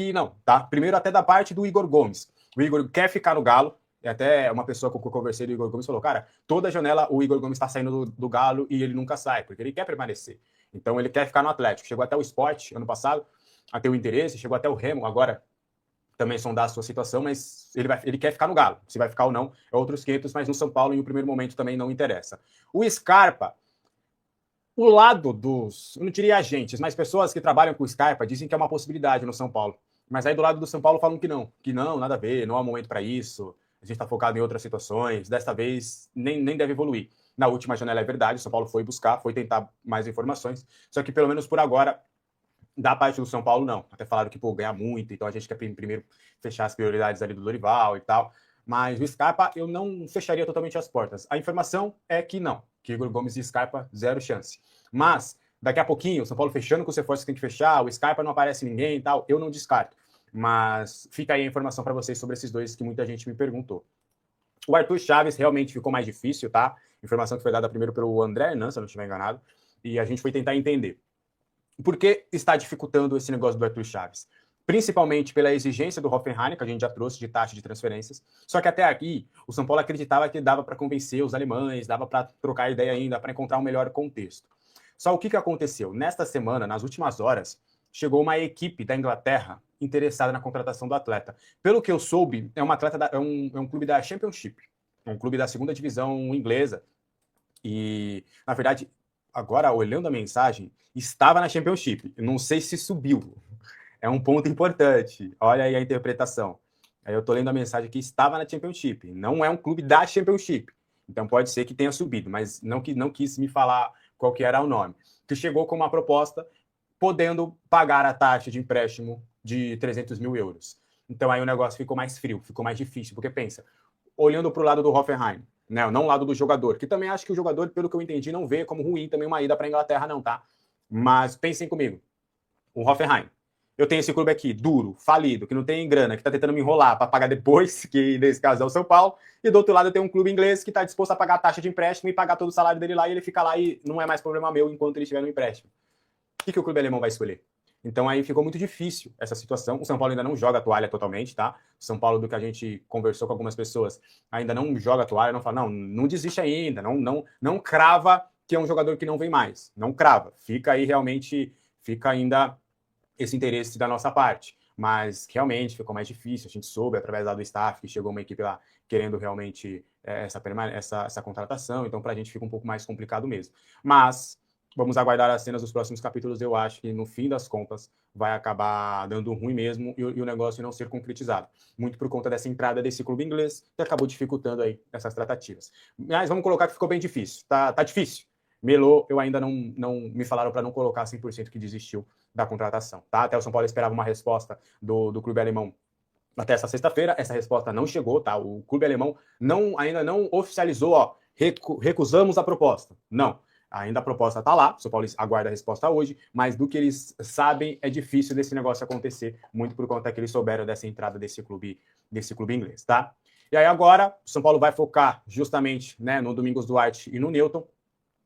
que não, tá? Primeiro até da parte do Igor Gomes. O Igor quer ficar no Galo, e até uma pessoa com que eu conversei do Igor Gomes falou, cara, toda janela o Igor Gomes está saindo do Galo e ele nunca sai, porque ele quer permanecer. Então ele quer ficar no Atlético. Chegou até o Sport ano passado a ter o interesse, chegou até o Remo agora também sondar a sua situação, mas ele quer ficar no Galo. Se vai ficar ou não, é outros 500, mas no São Paulo, em um primeiro momento, também não interessa. O Scarpa, o lado dos, eu não diria agentes, mas pessoas que trabalham com o Scarpa dizem que é uma possibilidade no São Paulo. Mas aí do lado do São Paulo falam que não, nada a ver, não há momento para isso, a gente está focado em outras situações, desta vez nem deve evoluir. Na última janela é verdade, o São Paulo foi buscar, foi tentar mais informações, só que pelo menos por agora da parte do São Paulo, não. Até falaram que, pô, ganha muito, então a gente quer primeiro fechar as prioridades ali do Dorival e tal. Mas o Scarpa, eu não fecharia totalmente as portas. A informação é que não, que Igor Gomes e Scarpa, zero chance. Mas, daqui a pouquinho, o São Paulo fechando com o reforço que tem que fechar, o Scarpa não aparece ninguém e tal, eu não descarto. Mas fica aí a informação para vocês sobre esses dois que muita gente me perguntou. O Arthur Chaves realmente ficou mais difícil, tá? Informação que foi dada primeiro pelo André Hernan, se eu não estiver enganado, e a gente foi tentar entender. Por que está dificultando esse negócio do Arthur Chaves? Principalmente pela exigência do Hoffenheim, que a gente já trouxe de taxa de transferências. Só que até aqui, o São Paulo acreditava que dava para convencer os alemães, dava para trocar ideia ainda, para encontrar um melhor contexto. Só o que aconteceu? Nesta semana, nas últimas horas, chegou uma equipe da Inglaterra interessada na contratação do atleta. Pelo que eu soube, é um clube da Championship, um clube da segunda divisão inglesa. E, na verdade, agora, olhando a mensagem, estava na Championship. Não sei se subiu. É um ponto importante. Olha aí a interpretação. Aí eu tô lendo a mensagem que estava na Championship. Não é um clube da Championship. Então pode ser que tenha subido, mas não quis me falar qual que era o nome. Que chegou com uma proposta podendo pagar a taxa de empréstimo de 300 mil euros. Então aí o negócio ficou mais frio, ficou mais difícil. Porque pensa, olhando para o lado do Hoffenheim, né? Não o lado do jogador, que também acho que o jogador, pelo que eu entendi, não vê como ruim também uma ida para a Inglaterra, não, tá? Mas pensem comigo, o Hoffenheim. Eu tenho esse clube aqui, duro, falido, que não tem grana, que tá tentando me enrolar para pagar depois, que nesse caso é o São Paulo, e do outro lado eu tenho um clube inglês que tá disposto a pagar a taxa de empréstimo e pagar todo o salário dele lá, e ele fica lá e não é mais problema meu enquanto ele estiver no empréstimo. O que o clube alemão vai escolher? Então aí ficou muito difícil essa situação. O São Paulo ainda não joga a toalha totalmente, tá? O São Paulo, do que a gente conversou com algumas pessoas, ainda não joga a toalha, não fala, não desiste ainda, não crava que é um jogador que não vem mais. Não crava. Fica aí realmente, fica ainda esse interesse da nossa parte. Mas realmente ficou mais difícil. A gente soube através lá do staff que chegou uma equipe lá querendo realmente essa contratação. Então, para a gente fica um pouco mais complicado mesmo. Mas vamos aguardar as cenas dos próximos capítulos. Eu acho que no fim das contas vai acabar dando ruim mesmo e o negócio não ser concretizado. Muito por conta dessa entrada desse clube inglês que acabou dificultando aí essas tratativas. Mas vamos colocar que ficou bem difícil. Tá difícil. Melo, eu ainda não me falaram para não colocar 100% que desistiu da contratação, tá? Até o São Paulo esperava uma resposta do clube alemão até essa sexta-feira. Essa resposta não chegou, tá? O clube alemão ainda não oficializou, ó, recusamos a proposta. Não. Ainda a proposta está lá, o São Paulo aguarda a resposta hoje, mas do que eles sabem é difícil desse negócio acontecer, muito por conta que eles souberam dessa entrada desse clube inglês, tá? E aí agora, o São Paulo vai focar justamente, né, no Domingos Duarte e no Newton.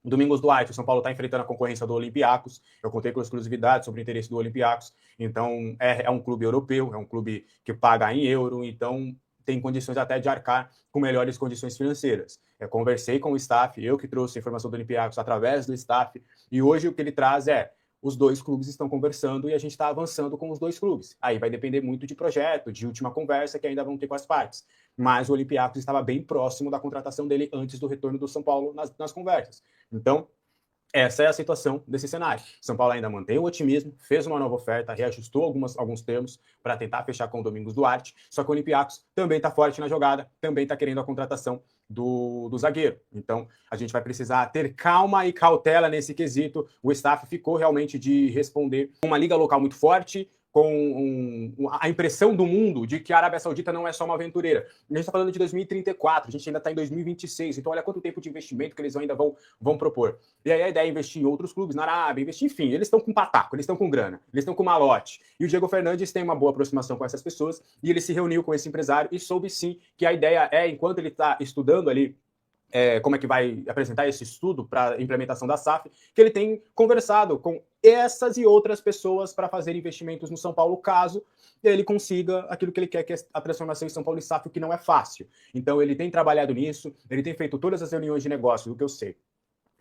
Domingos Duarte, o São Paulo está enfrentando a concorrência do Olympiacos. Eu contei com exclusividade sobre o interesse do Olympiacos. Então, é um clube europeu, é um clube que paga em euro, então tem condições até de arcar com melhores condições financeiras. Eu conversei com o staff, eu que trouxe a informação do Olympiacos através do staff, e hoje o que ele traz é os dois clubes estão conversando e a gente está avançando com os dois clubes. Aí vai depender muito de projeto, de última conversa que ainda vão ter com as partes. Mas o Olympiacos estava bem próximo da contratação dele antes do retorno do São Paulo nas conversas. Então, essa é a situação desse cenário. São Paulo ainda mantém o otimismo, fez uma nova oferta, reajustou alguns termos para tentar fechar com o Domingos Duarte, só que o Olympiacos também está forte na jogada, também está querendo a contratação do zagueiro. Então, a gente vai precisar ter calma e cautela nesse quesito. O staff ficou realmente de responder uma liga local muito forte, com a impressão do mundo de que a Arábia Saudita não é só uma aventureira. A gente está falando de 2034, a gente ainda está em 2026, então olha quanto tempo de investimento que eles ainda vão propor. E aí a ideia é investir em outros clubes na Arábia, investir, enfim, eles estão com pataco, eles estão com grana, eles estão com malote. E o Diego Fernandes tem uma boa aproximação com essas pessoas, e ele se reuniu com esse empresário e soube sim que a ideia é, enquanto ele está estudando ali como é que vai apresentar esse estudo para implementação da SAF, que ele tem conversado com essas e outras pessoas para fazer investimentos no São Paulo, caso ele consiga aquilo que ele quer, que é a transformação em São Paulo em SAF, o que não é fácil. Então ele tem trabalhado nisso, ele tem feito todas as reuniões de negócio, do que eu sei,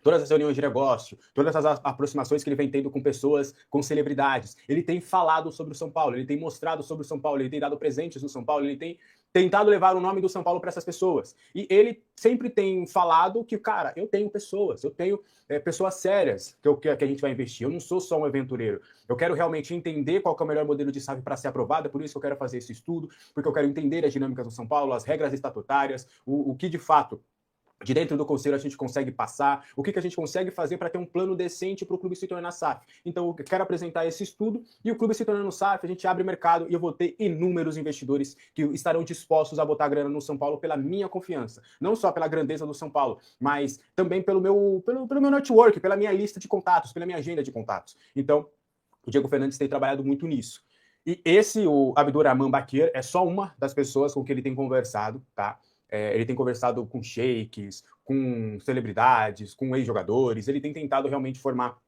todas as reuniões de negócio, todas as aproximações que ele vem tendo com pessoas, com celebridades. Ele tem falado sobre o São Paulo, ele tem mostrado sobre o São Paulo, ele tem dado presentes do São Paulo, ele tem tentado levar o nome do São Paulo para essas pessoas. E ele sempre tem falado que, cara, eu tenho pessoas, eu tenho pessoas sérias que a gente vai investir. Eu não sou só um aventureiro. Eu quero realmente entender qual que é o melhor modelo de SAF para ser aprovado, é por isso que eu quero fazer esse estudo, porque eu quero entender as dinâmicas do São Paulo, as regras estatutárias, o que de fato de dentro do conselho a gente consegue passar, o que a gente consegue fazer para ter um plano decente para o clube se tornar SAF. Então, eu quero apresentar esse estudo e o clube se tornando SAF, a gente abre mercado e eu vou ter inúmeros investidores que estarão dispostos a botar grana no São Paulo pela minha confiança. Não só pela grandeza do São Paulo, mas também pelo meu network, pela minha lista de contatos, pela minha agenda de contatos. Então, o Diego Fernandes tem trabalhado muito nisso. E o Abdurrahman Bakir, é só uma das pessoas com que ele tem conversado, tá? Ele tem conversado com sheiks, com celebridades, com ex-jogadores, ele tem tentado realmente formar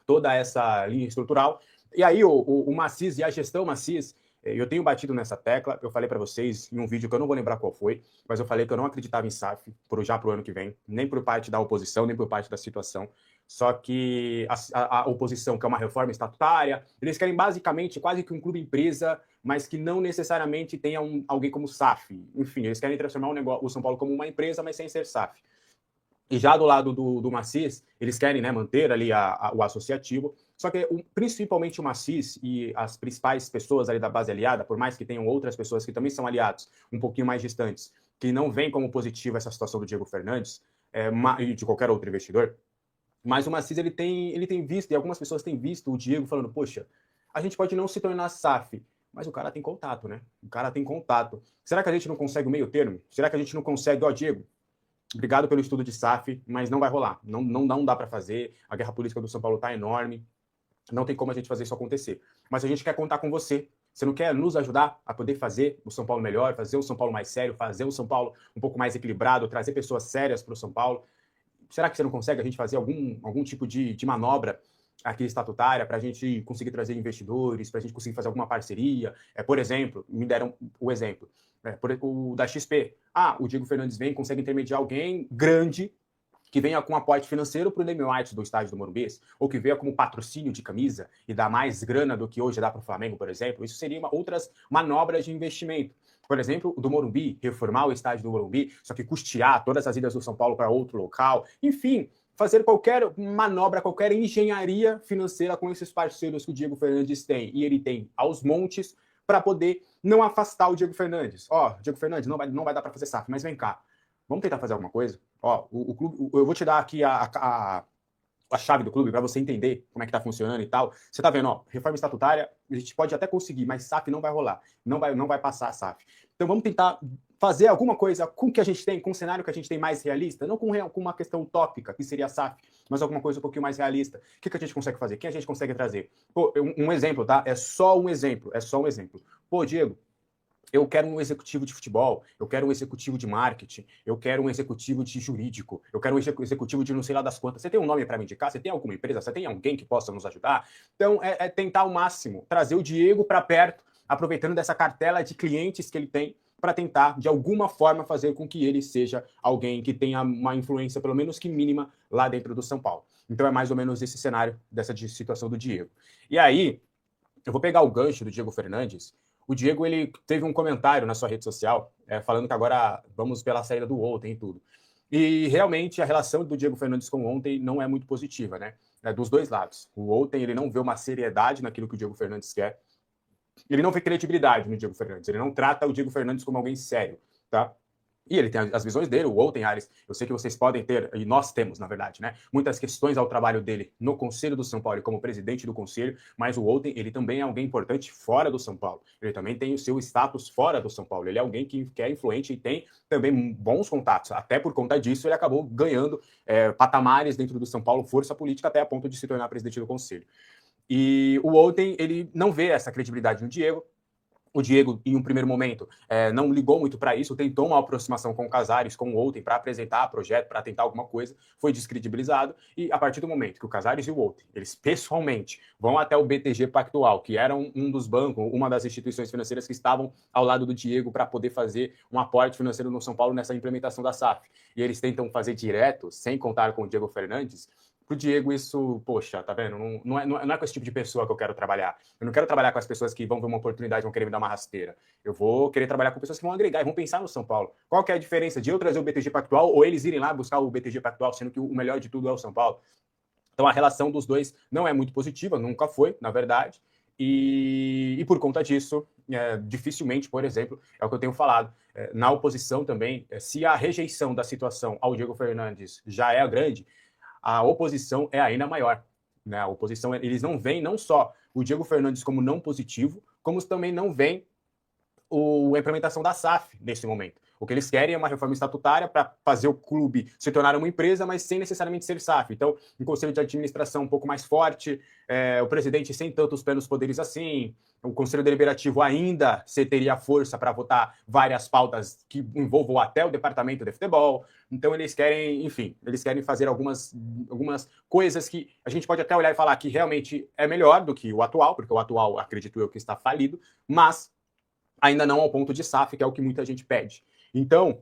toda essa linha estrutural. E aí o Maciz e a gestão Maciz, eu tenho batido nessa tecla, eu falei para vocês em um vídeo que eu não vou lembrar qual foi, mas eu falei que eu não acreditava em SAF já para o ano que vem, nem por parte da oposição, nem por parte da situação. Só que a oposição quer uma reforma estatutária, eles querem basicamente quase que um clube empresa, mas que não necessariamente tenha alguém como SAF. Enfim, eles querem transformar o São Paulo como uma empresa, mas sem ser SAF. E já do lado do Maciz, eles querem, né, manter ali o associativo, só que principalmente o Maciz e as principais pessoas ali da base aliada, por mais que tenham outras pessoas que também são aliados, um pouquinho mais distantes, que não veem como positiva essa situação do Diego Fernandes, e de qualquer outro investidor, mas o Maciz ele tem visto, e algumas pessoas têm visto o Diego falando, poxa, a gente pode não se tornar SAF, mas o cara tem contato, né? O cara tem contato. Será que a gente não consegue o meio termo? Será que a gente não consegue, Diego, obrigado pelo estudo de SAF, mas não vai rolar. Não dá para fazer. A guerra política do São Paulo está enorme. Não tem como a gente fazer isso acontecer. Mas a gente quer contar com você. Você não quer nos ajudar a poder fazer o São Paulo melhor, fazer o São Paulo mais sério, fazer o São Paulo um pouco mais equilibrado, trazer pessoas sérias para o São Paulo? Será que você não consegue a gente fazer algum tipo de manobra aqui estatutária para a gente conseguir trazer investidores, para a gente conseguir fazer alguma parceria? Por exemplo, me deram o exemplo, o da XP. O Diego Fernandes vem, consegue intermediar alguém grande que venha com aporte financeiro para o name rights do estádio do Morumbi, ou que venha como patrocínio de camisa e dá mais grana do que hoje dá para o Flamengo, por exemplo. Isso seria outras manobras de investimento. Por exemplo, do Morumbi, reformar o estádio do Morumbi, só que custear todas as idas do São Paulo para outro local. Enfim, fazer qualquer manobra, qualquer engenharia financeira com esses parceiros que o Diego Fernandes tem. E ele tem aos montes para poder não afastar o Diego Fernandes. Diego Fernandes, não vai dar para fazer SAF, mas vem cá. Vamos tentar fazer alguma coisa? O clube, eu vou te dar aqui a chave do clube para você entender como é que está funcionando e tal. Você está vendo, reforma estatutária, a gente pode até conseguir, mas SAF não vai rolar. Não vai passar a SAF. Então vamos tentar fazer alguma coisa com o que a gente tem, com o cenário que a gente tem mais realista, não com uma questão utópica, que seria a SAF, mas alguma coisa um pouquinho mais realista. O que a gente consegue fazer? Quem a gente consegue trazer? Um exemplo, tá? É só um exemplo. Diego, eu quero um executivo de futebol, eu quero um executivo de marketing, eu quero um executivo de jurídico, eu quero um executivo de não sei lá das quantas. Você tem um nome para me indicar? Você tem alguma empresa? Você tem alguém que possa nos ajudar? Então, é tentar ao máximo trazer o Diego para perto, aproveitando dessa cartela de clientes que ele tem, para tentar, de alguma forma, fazer com que ele seja alguém que tenha uma influência, pelo menos que mínima, lá dentro do São Paulo. Então, é mais ou menos esse cenário dessa situação do Diego. E aí, eu vou pegar o gancho do Diego Fernandes. O Diego, ele teve um comentário na sua rede social, falando que agora vamos pela saída do Ontem e tudo. E realmente a relação do Diego Fernandes com o Ontem não é muito positiva, né? Dos dois lados. O Ontem, ele não vê uma seriedade naquilo que o Diego Fernandes quer. Ele não vê credibilidade no Diego Fernandes. Ele não trata o Diego Fernandes como alguém sério, tá? E ele tem as visões dele, o Outen Ares. Eu sei que vocês podem ter, e nós temos, na verdade, né, muitas questões ao trabalho dele no Conselho do São Paulo e como presidente do Conselho, mas o Outen, ele também é alguém importante fora do São Paulo. Ele também tem o seu status fora do São Paulo. Ele é alguém que é influente e tem também bons contatos. Até por conta disso, ele acabou ganhando patamares dentro do São Paulo, força política, até a ponto de se tornar presidente do Conselho. E o Outen, ele não vê essa credibilidade no Diego. O Diego, em um primeiro momento, não ligou muito para isso, tentou uma aproximação com o Casares, com o Outen, para apresentar projeto, para tentar alguma coisa, foi descredibilizado, e a partir do momento que o Casares e o Outen, eles pessoalmente vão até o BTG Pactual, que era um dos bancos, uma das instituições financeiras que estavam ao lado do Diego para poder fazer um aporte financeiro no São Paulo nessa implementação da SAF, e eles tentam fazer direto, sem contar com o Diego Fernandes. Pro Diego, isso, poxa, tá vendo? Não é com esse tipo de pessoa que eu quero trabalhar. Eu não quero trabalhar com as pessoas que vão ver uma oportunidade e vão querer me dar uma rasteira. Eu vou querer trabalhar com pessoas que vão agregar e vão pensar no São Paulo. Qual que é a diferença de eu trazer o BTG Pactual ou eles irem lá buscar o BTG Pactual, sendo que o melhor de tudo é o São Paulo? Então a relação dos dois não é muito positiva, nunca foi, na verdade. E por conta disso, dificilmente, por exemplo, é o que eu tenho falado, na oposição também, se a rejeição da situação ao Diego Fernandes já é grande, a oposição é ainda maior. Né? A oposição, eles não veem não só o Diego Fernandes como não positivo, como também não veem a implementação da SAF nesse momento. O que eles querem é uma reforma estatutária para fazer o clube se tornar uma empresa, mas sem necessariamente ser SAF. Então, um conselho de administração um pouco mais forte, o presidente sem tantos plenos poderes assim, o conselho deliberativo ainda teria força para votar várias pautas que envolvam até o departamento de futebol. Então, eles querem, enfim, eles querem fazer algumas coisas que a gente pode até olhar e falar que realmente é melhor do que o atual, porque o atual, acredito eu, que está falido, mas ainda não ao ponto de SAF, que é o que muita gente pede. Então,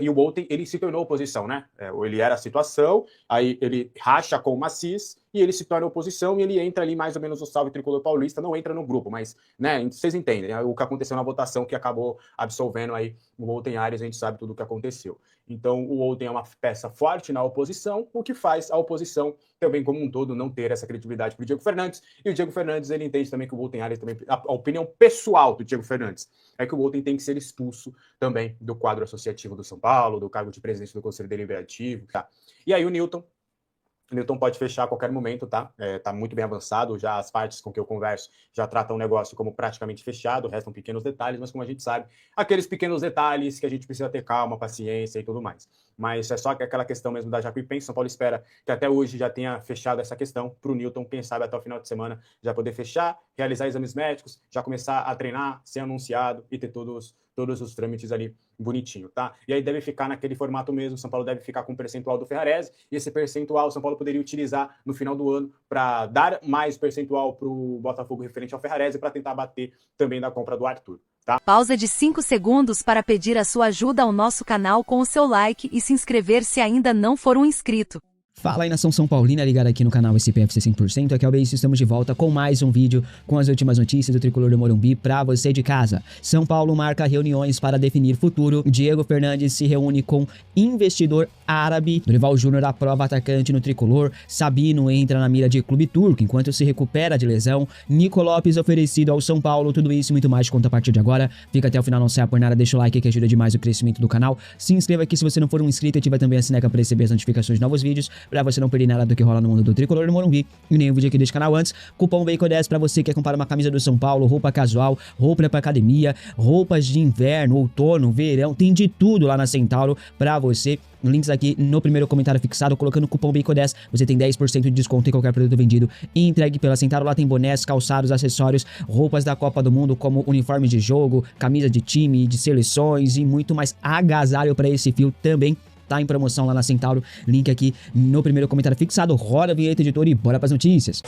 e o Outen, ele se tornou oposição, né? Ele era a situação, aí ele racha com o Macis, e ele se torna oposição, e ele entra ali mais ou menos no Salve Tricolor Paulista, não entra no grupo, mas, né, vocês entendem, o que aconteceu na votação que acabou absolvendo aí o Outen Ares, a gente sabe tudo o que aconteceu. Então, o Outen é uma peça forte na oposição, o que faz a oposição também como um todo não ter essa credibilidade para o Diego Fernandes, e o Diego Fernandes, ele entende também que o Outen Ares também, a opinião pessoal do Diego Fernandes é que o Outen tem que ser expulso também do quadro associativo do São Paulo, do cargo de presidente do Conselho Deliberativo, tá? E aí o Newton pode fechar a qualquer momento, tá? Tá muito bem avançado, já as partes com que eu converso já tratam o negócio como praticamente fechado, restam pequenos detalhes, mas como a gente sabe, aqueles pequenos detalhes que a gente precisa ter calma, paciência e tudo mais. Mas é só que aquela questão mesmo da Jacuipense, São Paulo espera que até hoje já tenha fechado essa questão para o Newton, quem sabe até o final de semana já poder fechar, realizar exames médicos, já começar a treinar, ser anunciado e ter todos os trâmites ali bonitinho, tá? E aí deve ficar naquele formato mesmo, São Paulo deve ficar com o percentual do Ferrarese, e esse percentual São Paulo poderia utilizar no final do ano para dar mais percentual para o Botafogo referente ao Ferrarese para tentar bater também da compra do Arthur, tá? Pausa de 5 segundos para pedir a sua ajuda ao nosso canal com o seu like e se inscrever se ainda não for um inscrito. Fala aí, nação São Paulina, ligada aqui no canal SPFC 100%, aqui é o Beijo, estamos de volta com mais um vídeo com as últimas notícias do Tricolor do Morumbi pra você de casa. São Paulo marca reuniões para definir futuro, Diego Fernandes se reúne com investidor árabe, Dorival Júnior aprova atacante no Tricolor, Sabino entra na mira de clube turco enquanto se recupera de lesão, Nico Lopes oferecido ao São Paulo, tudo isso e muito mais conta a partir de agora. Fica até o final, não sai por nada, deixa o like que ajuda demais o crescimento do canal, se inscreva aqui se você não for um inscrito e ativa também a sineca para receber as notificações de novos vídeos, pra você não perder nada do que rola no mundo do Tricolor do Morumbi e nenhum vídeo aqui desse canal antes. Cupom BACON10 pra você que quer comprar uma camisa do São Paulo, roupa casual, roupa pra academia, roupas de inverno, outono, verão, tem de tudo lá na Centauro pra você. Links aqui no primeiro comentário fixado, colocando o cupom BACON10, você tem 10% de desconto em qualquer produto vendido e entregue pela Centauro. Lá tem bonés, calçados, acessórios, roupas da Copa do Mundo, como uniforme de jogo, camisa de time, de seleções e muito mais. Agasalho pra esse fio também tá em promoção lá na Centauro, link aqui no primeiro comentário fixado. Roda a vinheta, editor, e bora pras notícias.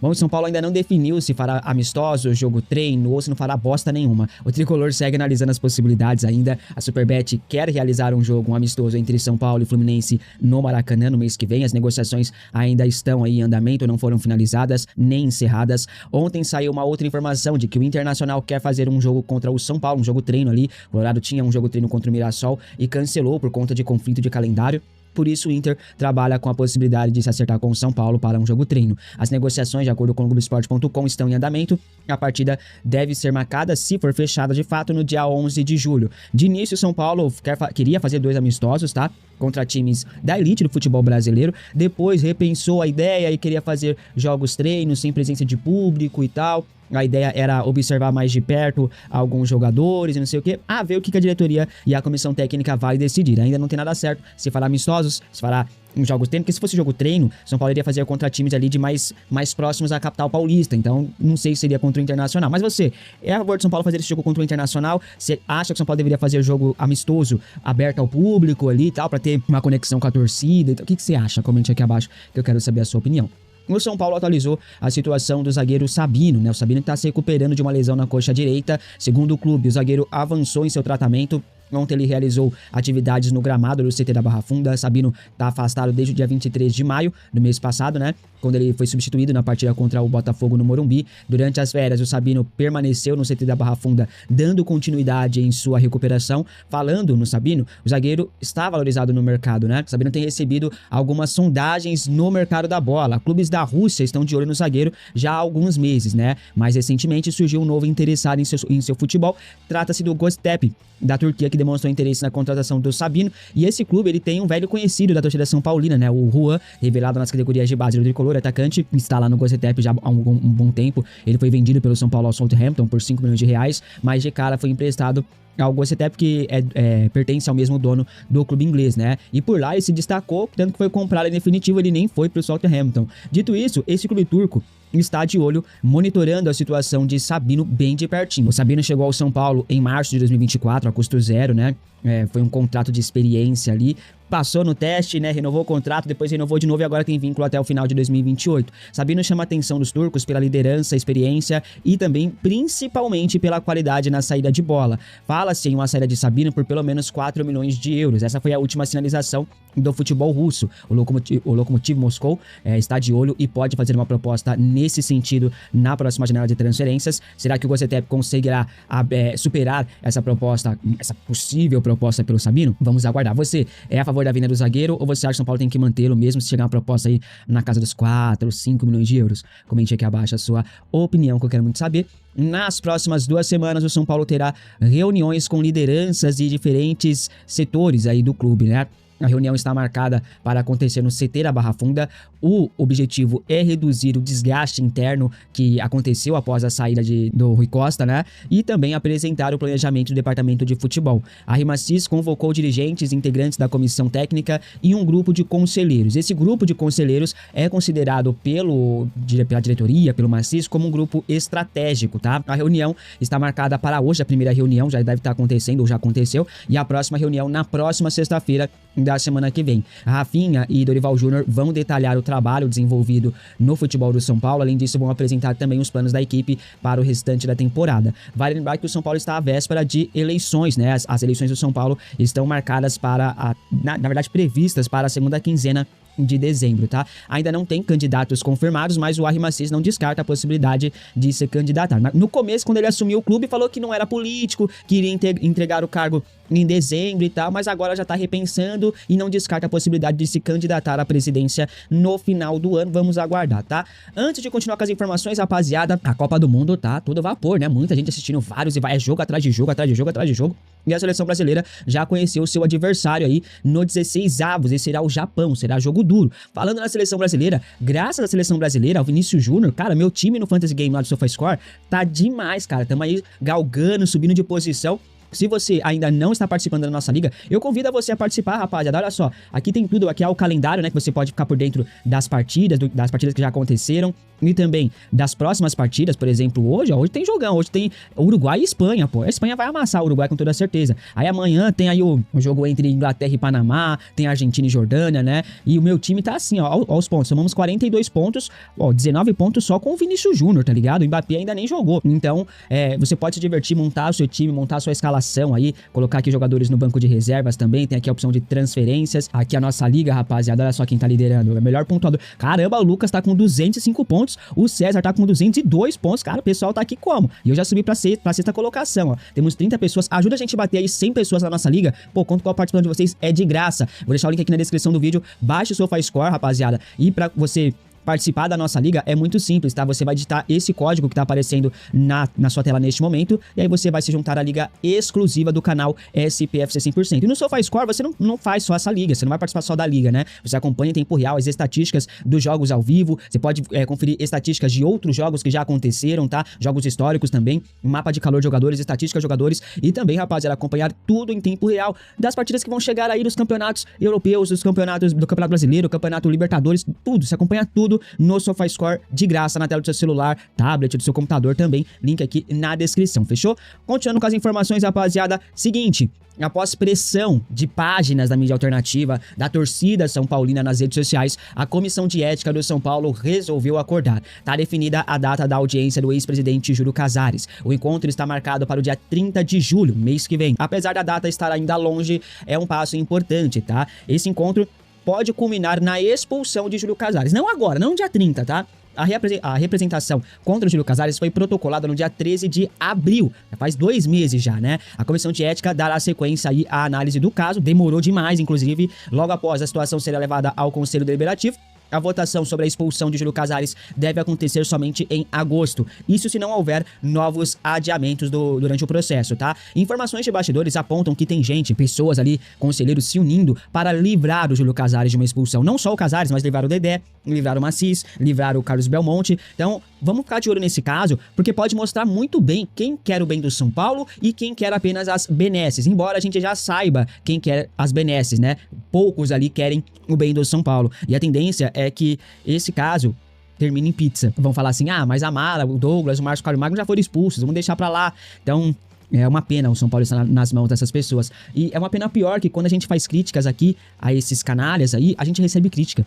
Bom, o São Paulo ainda não definiu se fará amistoso, jogo treino ou se não fará bosta nenhuma. O Tricolor segue analisando as possibilidades ainda. A Superbet quer realizar um amistoso entre São Paulo e Fluminense no Maracanã no mês que vem. As negociações ainda estão aí em andamento, não foram finalizadas nem encerradas. Ontem saiu uma outra informação de que o Internacional quer fazer um jogo contra o São Paulo, um jogo treino ali. O Colorado tinha um jogo treino contra o Mirassol e cancelou por conta de conflito de calendário. Por isso, o Inter trabalha com a possibilidade de se acertar com o São Paulo para um jogo treino. As negociações, de acordo com o Globoesporte.com, estão em andamento. A partida deve ser marcada, se for fechada de fato, no dia 11 de julho. De início, o São Paulo queria fazer 2 amistosos, tá? Contra times da elite do futebol brasileiro. Depois repensou a ideia e queria fazer jogos treinos sem presença de público e tal. A ideia era observar mais de perto alguns jogadores e não sei o que. Ver o que a diretoria e a comissão técnica vai decidir. Ainda não tem nada certo se fará amistosos, se fará em jogos treino, porque se fosse jogo treino, São Paulo iria fazer contra times ali de mais próximos à capital paulista, então não sei se seria contra o Internacional. Mas você é a favor de São Paulo fazer esse jogo contra o Internacional? Você acha que São Paulo deveria fazer jogo amistoso, aberto ao público ali e tal, pra ter uma conexão com a torcida? Então, o que você acha? Comente aqui abaixo que eu quero saber a sua opinião. O São Paulo atualizou a situação do zagueiro Sabino, né? O Sabino está se recuperando de uma lesão na coxa direita. Segundo o clube, o zagueiro avançou em seu tratamento. Ontem ele realizou atividades no gramado do CT da Barra Funda. Sabino está afastado desde o dia 23 de maio do mês passado, né? Quando ele foi substituído na partida contra o Botafogo no Morumbi. Durante as férias, o Sabino permaneceu no CT da Barra Funda, dando continuidade em sua recuperação. Falando no Sabino, o zagueiro está valorizado no mercado, né? O Sabino tem recebido algumas sondagens no mercado da bola. Clubes da Rússia estão de olho no zagueiro já há alguns meses, né? Mais recentemente surgiu um novo interessado em seu futebol. Trata-se do Göztepe, da Turquia, que demonstrou interesse na contratação do Sabino. E esse clube, ele tem um velho conhecido da torcida São Paulina, né? O Juan, revelado nas categorias de base do tricolor, atacante, está lá no Göztepe já há um bom tempo. Ele foi vendido pelo São Paulo ao Southampton por 5 milhões de reais, mas de cara foi emprestado ao Göztepe, que pertence ao mesmo dono do clube inglês, né? E por lá ele se destacou, tanto que foi comprado em definitivo, ele nem foi pro Southampton. Dito isso, esse clube turco está de olho, monitorando a situação de Sabino bem de pertinho. O Sabino chegou ao São Paulo em março de 2024, a custo zero, né? Foi um contrato de experiência ali. Passou no teste, né? Renovou o contrato, depois renovou de novo e agora tem vínculo até o final de 2028. Sabino chama a atenção dos turcos pela liderança, experiência e também, principalmente, pela qualidade na saída de bola. Fala-se em uma saída de Sabino por pelo menos 4 milhões de euros. Essa foi a última sinalização do futebol russo. O Lokomotiv Moscou está de olho e pode fazer uma proposta nesse sentido na próxima janela de transferências. Será que o Göztepe conseguirá superar essa proposta, essa possível proposta pelo Sabino? Vamos aguardar. Você é a favor da venda do zagueiro ou você acha que São Paulo tem que mantê-lo mesmo se chegar uma proposta aí na casa dos 4 ou 5 milhões de euros? Comente aqui abaixo a sua opinião, que eu quero muito saber. Nas próximas 2 semanas, o São Paulo terá reuniões com lideranças de diferentes setores aí do clube, né? A reunião está marcada para acontecer no CT da Barra Funda. O objetivo é reduzir o desgaste interno que aconteceu após a saída do Rui Costa, né? E também apresentar o planejamento do departamento de futebol. A RIMACIS convocou dirigentes, integrantes da comissão técnica e um grupo de conselheiros. Esse grupo de conselheiros é considerado pela diretoria, pelo Macis, como um grupo estratégico, tá? A reunião está marcada para hoje, a primeira reunião já deve estar acontecendo ou já aconteceu, e a próxima reunião na próxima sexta-feira da semana que vem. A Rafinha e Dorival Júnior vão detalhar o trabalho desenvolvido no futebol do São Paulo. Além disso, vão apresentar também os planos da equipe para o restante da temporada. Vale lembrar que o São Paulo está à véspera de eleições, né? As eleições do São Paulo estão marcadas na verdade, previstas para a segunda quinzena de dezembro, tá? Ainda não tem candidatos confirmados, mas o RIMACIS não descarta a possibilidade de se candidatar. No começo, quando ele assumiu o clube, falou que não era político, que iria entregar o cargo em dezembro e tal, mas agora já tá repensando e não descarta a possibilidade de se candidatar à presidência no final do ano. Vamos aguardar, tá? Antes de continuar com as informações, rapaziada, a Copa do Mundo tá todo vapor, né? Muita gente assistindo vários e vai, jogo atrás de jogo, atrás de jogo, atrás de jogo. E a seleção brasileira já conheceu o seu adversário aí no 16avos, esse será o Japão, será jogo duro. Falando na seleção brasileira, graças à seleção brasileira, ao Vinícius Júnior, cara, meu time no Fantasy Game lá do SofaScore tá demais, cara. Tamo aí galgando, subindo de posição. Se você ainda não está participando da nossa liga, eu convido a você a participar, rapaziada. Olha só, aqui tem tudo, aqui é o calendário, né, que você pode ficar por dentro das partidas, das partidas que já aconteceram e também das próximas partidas. Por exemplo, hoje tem jogão, hoje tem Uruguai e Espanha, pô. A Espanha vai amassar o Uruguai com toda certeza. Aí amanhã tem aí o jogo entre Inglaterra e Panamá, tem Argentina e Jordânia, né? E o meu time tá assim, ó, aos pontos. Somamos 42 pontos, ó, 19 pontos só com o Vinícius Júnior, tá ligado? O Mbappé ainda nem jogou. Então, você pode se divertir, montar o seu time, montar a sua escalação aí, colocar aqui jogadores no banco de reservas também, tem aqui a opção de transferências, aqui a nossa liga, rapaziada, olha só quem tá liderando, é o melhor pontuador. Caramba, o Lucas tá com 205 pontos, o César tá com 202 pontos, cara, o pessoal tá aqui como? E eu já subi pra sexta colocação, ó, temos 30 pessoas, ajuda a gente a bater aí 100 pessoas na nossa liga, pô, conto com a participação de vocês, é de graça. Vou deixar o link aqui na descrição do vídeo, baixe o SofaScore, rapaziada, e pra você participar da nossa liga é muito simples, tá? Você vai digitar esse código que tá aparecendo na sua tela neste momento, e aí você vai se juntar à liga exclusiva do canal SPFC 100%. E no SofaScore você não faz só essa liga, você não vai participar só da liga, né? Você acompanha em tempo real as estatísticas dos jogos ao vivo, você pode conferir estatísticas de outros jogos que já aconteceram, tá? Jogos históricos também, mapa de calor de jogadores, estatísticas de jogadores, e também, rapaziada, acompanhar tudo em tempo real das partidas que vão chegar aí nos campeonatos europeus, dos campeonatos do Campeonato Brasileiro, Campeonato Libertadores, tudo, você acompanha tudo no SofaScore de graça na tela do seu celular, tablet, do seu computador também, link aqui na descrição, fechou? Continuando com as informações, rapaziada, seguinte, após pressão de páginas da mídia alternativa, da torcida São Paulina nas redes sociais, a Comissão de Ética do São Paulo resolveu acordar. Tá definida a data da audiência do ex-presidente Júlio Casares. O encontro está marcado para o dia 30 de julho, mês que vem. Apesar da data estar ainda longe, é um passo importante, tá? Esse encontro pode culminar na expulsão de Júlio Casares. Não agora, não dia 30, tá? A representação contra o Júlio Casares foi protocolada no dia 13 de abril, faz 2 meses já, né? A Comissão de Ética dará sequência aí à análise do caso, demorou demais, inclusive, logo após a situação ser levada ao Conselho Deliberativo. A votação sobre a expulsão de Júlio Casares deve acontecer somente em agosto. Isso se não houver novos adiamentos durante o processo, tá? Informações de bastidores apontam que tem gente, pessoas ali, conselheiros se unindo para livrar o Júlio Casares de uma expulsão. Não só o Casares, mas livrar o Dedé, livrar o Macis, livrar o Carlos Belmonte. Então, vamos ficar de olho nesse caso, porque pode mostrar muito bem quem quer o bem do São Paulo e quem quer apenas as benesses. Embora a gente já saiba quem quer as benesses, né? Poucos ali querem o bem do São Paulo. E a tendência é que esse caso termine em pizza. Vão falar assim, mas a Mara, o Douglas, o Márcio Carlos Magno já foram expulsos, vamos deixar pra lá. Então, é uma pena o São Paulo estar nas mãos dessas pessoas. E é uma pena pior que quando a gente faz críticas aqui a esses canalhas aí, a gente recebe crítica.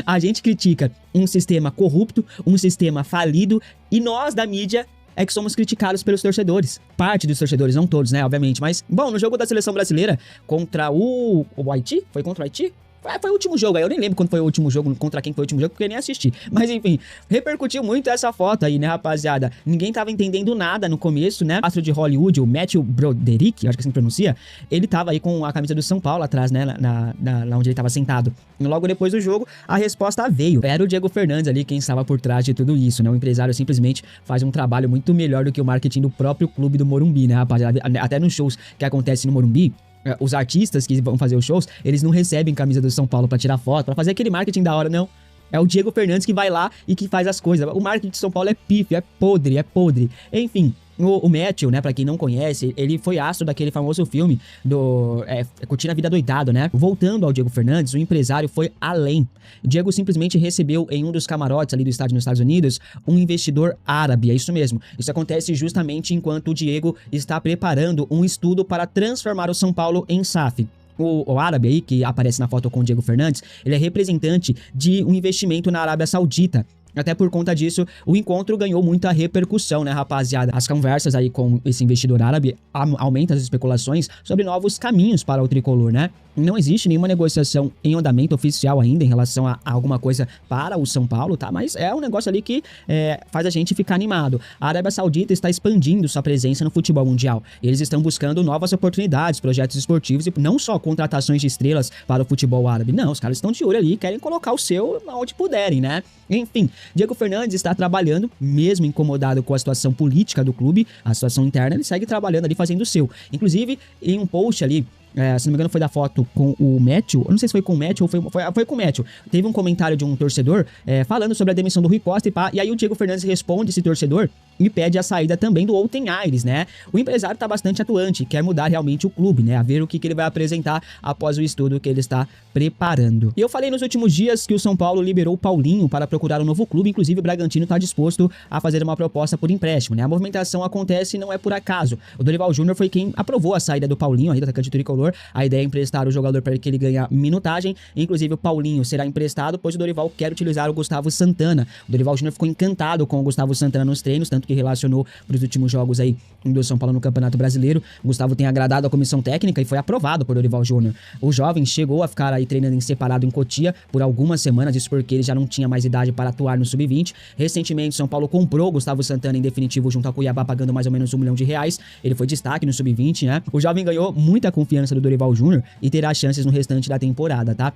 A gente critica um sistema corrupto, um sistema falido, e nós da mídia é que somos criticados pelos torcedores. Parte dos torcedores, não todos, né, obviamente. Mas, bom, no jogo da seleção brasileira contra o Haiti, foi contra o Haiti? Foi o último jogo aí, eu nem lembro quando foi o último jogo, contra quem foi o último jogo, porque eu nem assisti. Mas enfim, repercutiu muito essa foto aí, né, rapaziada? Ninguém tava entendendo nada no começo, né? O astro de Hollywood, o Matthew Broderick, acho que assim pronuncia, ele tava aí com a camisa do São Paulo atrás, né, lá onde ele tava sentado. E logo depois do jogo, a resposta veio. Era o Diego Fernandes ali quem estava por trás de tudo isso, né? O empresário simplesmente faz um trabalho muito melhor do que o marketing do próprio clube do Morumbi, né, rapaziada? Até nos shows que acontecem no Morumbi, os artistas que vão fazer os shows, eles não recebem camisa do São Paulo pra tirar foto, pra fazer aquele marketing da hora, não. É o Diego Fernandes que vai lá e que faz as coisas. O marketing de São Paulo é pífio, é podre. Enfim, o Matthew, né, pra quem não conhece, ele foi astro daquele famoso filme do Curtindo a Vida Doidado, né? Voltando ao Diego Fernandes, o empresário foi além. O Diego simplesmente recebeu em um dos camarotes ali do estádio nos Estados Unidos um investidor árabe, é isso mesmo. Isso acontece justamente enquanto o Diego está preparando um estudo para transformar o São Paulo em SAF. O árabe aí, que aparece na foto com o Diego Fernandes, ele é representante de um investimento na Arábia Saudita. Até por conta disso, o encontro ganhou muita repercussão, né, rapaziada? As conversas aí com esse investidor árabe aumentam as especulações sobre novos caminhos para o tricolor, né? Não existe nenhuma negociação em andamento oficial ainda em relação a alguma coisa para o São Paulo, tá? Mas é um negócio ali que faz a gente ficar animado. A Arábia Saudita está expandindo sua presença no futebol mundial. Eles estão buscando novas oportunidades, projetos esportivos e não só contratações de estrelas para o futebol árabe. Não, os caras estão de olho ali e querem colocar o seu onde puderem, né? Enfim, Diego Fernandes está trabalhando, mesmo incomodado com a situação política do clube, a situação interna, ele segue trabalhando ali, fazendo o seu. Inclusive, em um post ali, se não me engano foi da foto com o Matthew, eu não sei se foi com o Matthew ou foi com o Matthew, teve um comentário de um torcedor falando sobre a demissão do Rui Costa e pá, e aí o Diego Fernandes responde esse torcedor e pede a saída também do Outen Aires, né? O empresário tá bastante atuante, quer mudar realmente o clube, né? A ver o que ele vai apresentar após o estudo que ele está preparando. E eu falei nos últimos dias que o São Paulo liberou o Paulinho para procurar um novo clube, inclusive o Bragantino tá disposto a fazer uma proposta por empréstimo, né? A movimentação acontece e não é por acaso. O Dorival Júnior foi quem aprovou a saída do Paulinho, aí do atacante tricolor. A ideia é emprestar o jogador para que ele ganhe minutagem, inclusive o Paulinho será emprestado, pois o Dorival quer utilizar o Gustavo Santana. O Dorival Júnior ficou encantado com o Gustavo Santana nos treinos, tanto que relacionou para os últimos jogos aí do São Paulo no Campeonato Brasileiro. O Gustavo tem agradado a comissão técnica e foi aprovado por Dorival Júnior. O jovem chegou a ficar aí treinando em separado em Cotia por algumas semanas, isso porque ele já não tinha mais idade para atuar no Sub-20. Recentemente, São Paulo comprou o Gustavo Santana em definitivo junto ao Cuiabá, pagando mais ou menos R$1 milhão. Ele foi destaque no Sub-20, né? O jovem ganhou muita confiança proposta do Dorival Júnior e terá chances no restante da temporada, tá?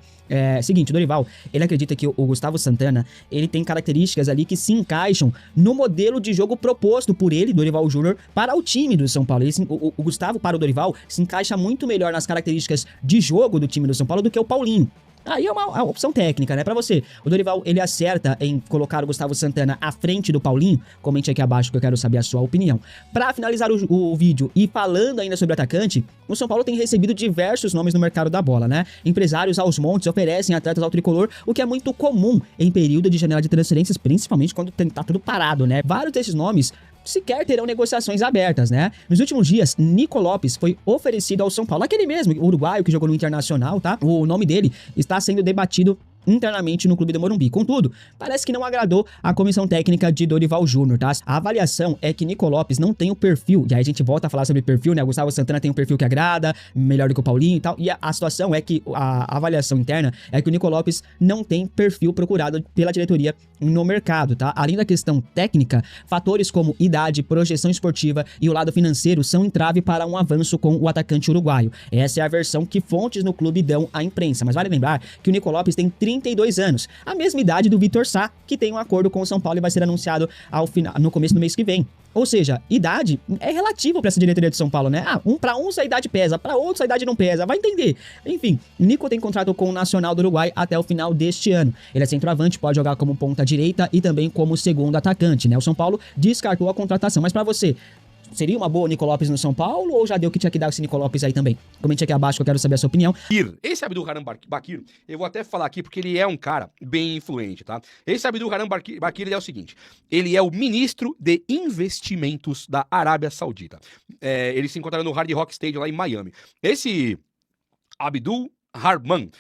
Seguinte, o Dorival, ele acredita que o Gustavo Santana, ele tem características ali que se encaixam no modelo de jogo proposto por ele, Dorival Júnior, para o time do São Paulo. O Gustavo, para o Dorival, se encaixa muito melhor nas características de jogo do time do São Paulo do que o Paulinho. Aí é uma opção técnica, né, pra você. O Dorival, ele acerta em colocar o Gustavo Santana à frente do Paulinho? Comente aqui abaixo que eu quero saber a sua opinião. Pra finalizar o vídeo e falando ainda sobre o atacante, o São Paulo tem recebido diversos nomes no mercado da bola, né? Empresários aos montes oferecem atletas ao tricolor, o que é muito comum em período de janela de transferências, principalmente quando tá tudo parado, né? Vários desses nomes sequer terão negociações abertas, né? Nos últimos dias, Nico Lopes foi oferecido ao São Paulo, aquele mesmo, o uruguaio que jogou no Internacional, tá? O nome dele está sendo debatido internamente no clube do Morumbi. Contudo, parece que não agradou a comissão técnica de Dorival Júnior, tá? A avaliação é que Nico Lopes não tem o perfil, e aí a gente volta a falar sobre perfil, né? O Gustavo Santana tem um perfil que agrada, melhor do que o Paulinho e tal, e a situação é que a avaliação interna é que o Nico Lopes não tem perfil procurado pela diretoria no mercado, tá? Além da questão técnica, fatores como idade, projeção esportiva e o lado financeiro são entrave para um avanço com o atacante uruguaio. Essa é a versão que fontes no clube dão à imprensa, mas vale lembrar que o Nico Lopes tem 32 anos, a mesma idade do Vitor Sá, que tem um acordo com o São Paulo e vai ser anunciado no começo do mês que vem. Ou seja, idade é relativo para essa diretoria de São Paulo, né? Para uns a idade pesa, para outros a idade não pesa, vai entender. Enfim, Nico tem contrato com o Nacional do Uruguai até o final deste ano. Ele é centroavante, pode jogar como ponta direita e também como segundo atacante, né? O São Paulo descartou a contratação, mas para você, seria uma boa o Nico Lopes no São Paulo ou já deu que tinha que dar esse Nico Lopes aí também? Comente aqui abaixo que eu quero saber a sua opinião. Esse Abdulrahman Bakir, eu vou até falar aqui porque ele é um cara bem influente, tá? Esse Abdulrahman Bakir, ele é o seguinte, ele é o ministro de investimentos da Arábia Saudita. Eles se encontraram no Hard Rock Stadium lá em Miami. Esse Abdul Harman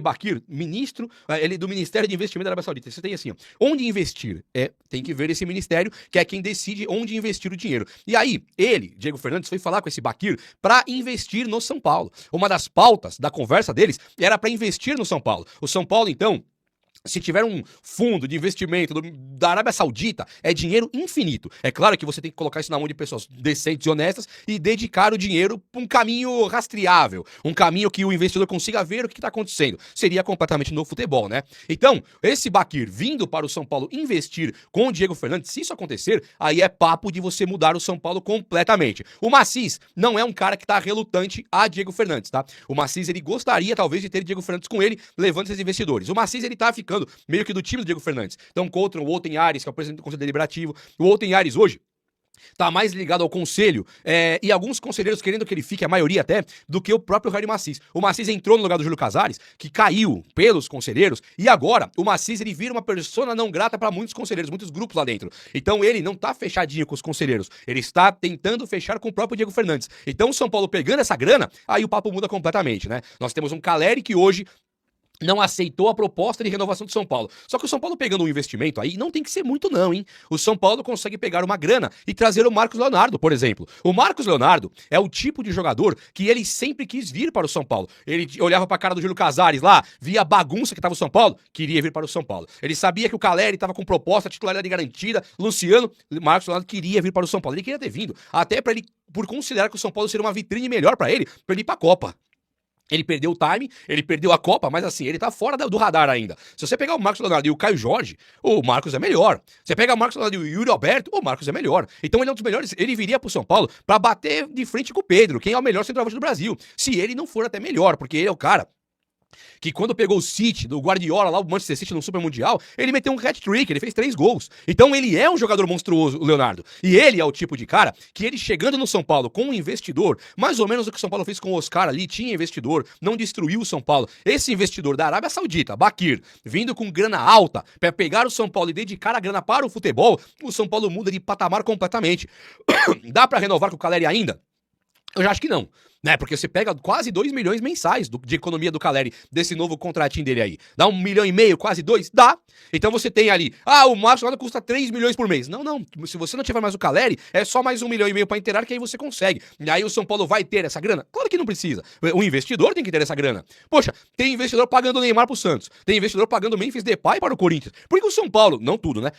Bakir, ministro ele do Ministério de Investimento da Arábia Saudita. Você tem assim, ó, onde investir? Tem que ver esse ministério, que é quem decide onde investir o dinheiro. E aí, ele, Diego Fernandes, foi falar com esse Bakir para investir no São Paulo. Uma das pautas da conversa deles era para investir no São Paulo. O São Paulo, então, se tiver um fundo de investimento da Arábia Saudita, é dinheiro infinito. É claro que você tem que colocar isso na mão de pessoas decentes e honestas e dedicar o dinheiro para um caminho rastreável, um caminho que o investidor consiga ver o que está acontecendo. Seria completamente no futebol, né? Então, esse Bakir vindo para o São Paulo investir com o Diego Fernandes, se isso acontecer, aí é papo de você mudar o São Paulo completamente. O Macis não é um cara que está relutante a Diego Fernandes, tá? O Macis, ele gostaria talvez de ter Diego Fernandes com ele, levando esses investidores. O Macis, ele tá ficando meio que do time do Diego Fernandes. Então, contra o Outen Ares, que é o presidente do Conselho Deliberativo. O Outen Ares hoje tá mais ligado ao conselho e alguns conselheiros querendo que ele fique, a maioria até, do que o próprio Jair Macis. O Macis entrou no lugar do Júlio Casares, que caiu pelos conselheiros, e agora o Macis, ele vira uma persona não grata para muitos conselheiros, muitos grupos lá dentro. Então ele não tá fechadinho com os conselheiros, ele está tentando fechar com o próprio Diego Fernandes. Então o São Paulo pegando essa grana, aí o papo muda completamente, né? Nós temos um Caleri que hoje não aceitou a proposta de renovação do São Paulo. Só que o São Paulo pegando um investimento aí, não tem que ser muito não, hein? O São Paulo consegue pegar uma grana e trazer o Marcos Leonardo, por exemplo. O Marcos Leonardo é o tipo de jogador que ele sempre quis vir para o São Paulo. Ele olhava para a cara do Júlio Casares lá, via a bagunça que estava o São Paulo, queria vir para o São Paulo. Ele sabia que o Caleri estava com proposta, titularidade garantida, Luciano, Marcos Leonardo queria vir para o São Paulo. Ele queria ter vindo, até para ele, por considerar que o São Paulo seria uma vitrine melhor para ele ir para a Copa. Ele perdeu o time, ele perdeu a Copa, mas assim, ele tá fora do radar ainda. Se você pegar o Marcos Leonardo e o Caio Jorge, o Marcos é melhor. Você pega o Marcos Leonardo e o Yuri Alberto, o Marcos é melhor. Então ele é um dos melhores, ele viria pro São Paulo pra bater de frente com o Pedro, quem é o melhor centroavante do Brasil. Se ele não for até melhor, porque ele é o cara que quando pegou o City, do Guardiola lá, o Manchester City no Super Mundial, ele meteu um hat-trick, ele fez 3 gols. Então ele é um jogador monstruoso, o Leonardo. E ele é o tipo de cara que ele chegando no São Paulo com um investidor, mais ou menos o que o São Paulo fez com o Oscar ali, tinha investidor, não destruiu o São Paulo. Esse investidor da Arábia Saudita, Bakir, vindo com grana alta, para pegar o São Paulo e dedicar a grana para o futebol, o São Paulo muda de patamar completamente. Dá para renovar com o Caleri ainda? Eu já acho que não, né? Porque você pega quase 2 milhões mensais de economia do Caleri, desse novo contratinho dele aí. Dá 1,5 milhão, quase 2? Dá. Então você tem ali, o Marcos Leonardo custa 3 milhões por mês. Não. Se você não tiver mais o Caleri, é só mais 1,5 milhão pra inteirar que aí você consegue. E aí o São Paulo vai ter essa grana? Claro que não precisa. O investidor tem que ter essa grana. Poxa, tem investidor pagando o Neymar pro Santos. Tem investidor pagando o Memphis Depay para o Corinthians. Por que o São Paulo, não tudo, né?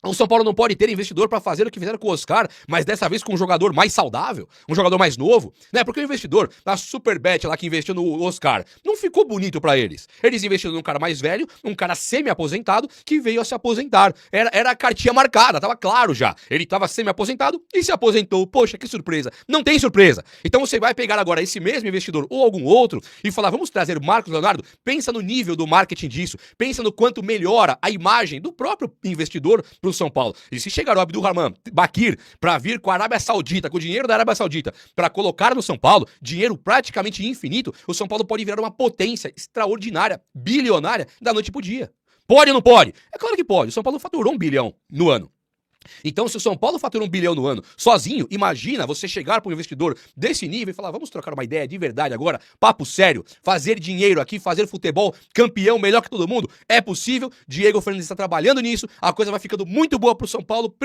O São Paulo não pode ter investidor para fazer o que fizeram com o Oscar, mas dessa vez com um jogador mais saudável, um jogador mais novo, né? Porque o investidor da Superbet lá que investiu no Oscar não ficou bonito para eles. Eles investiram num cara mais velho, um cara semi-aposentado que veio a se aposentar. Era a cartinha marcada, tava claro já. Ele tava semi-aposentado e se aposentou. Poxa, que surpresa. Não tem surpresa. Então você vai pegar agora esse mesmo investidor ou algum outro e falar, vamos trazer o Marcos Leonardo? Pensa no nível do marketing disso. Pensa no quanto melhora a imagem do próprio investidor pro São Paulo. E se chegar o Abdulrahman Bakir para vir com a Arábia Saudita, com o dinheiro da Arábia Saudita, para colocar no São Paulo, dinheiro praticamente infinito, o São Paulo pode virar uma potência extraordinária, bilionária, da noite pro dia. Pode ou não pode? É claro que pode. O São Paulo faturou 1 bilhão no ano. Então, se o São Paulo fatura 1 bilhão no ano sozinho, imagina você chegar para um investidor desse nível e falar, vamos trocar uma ideia de verdade agora, papo sério, fazer dinheiro aqui, fazer futebol campeão melhor que todo mundo, é possível, Diego Fernandes está trabalhando nisso, a coisa vai ficando muito boa para o São Paulo,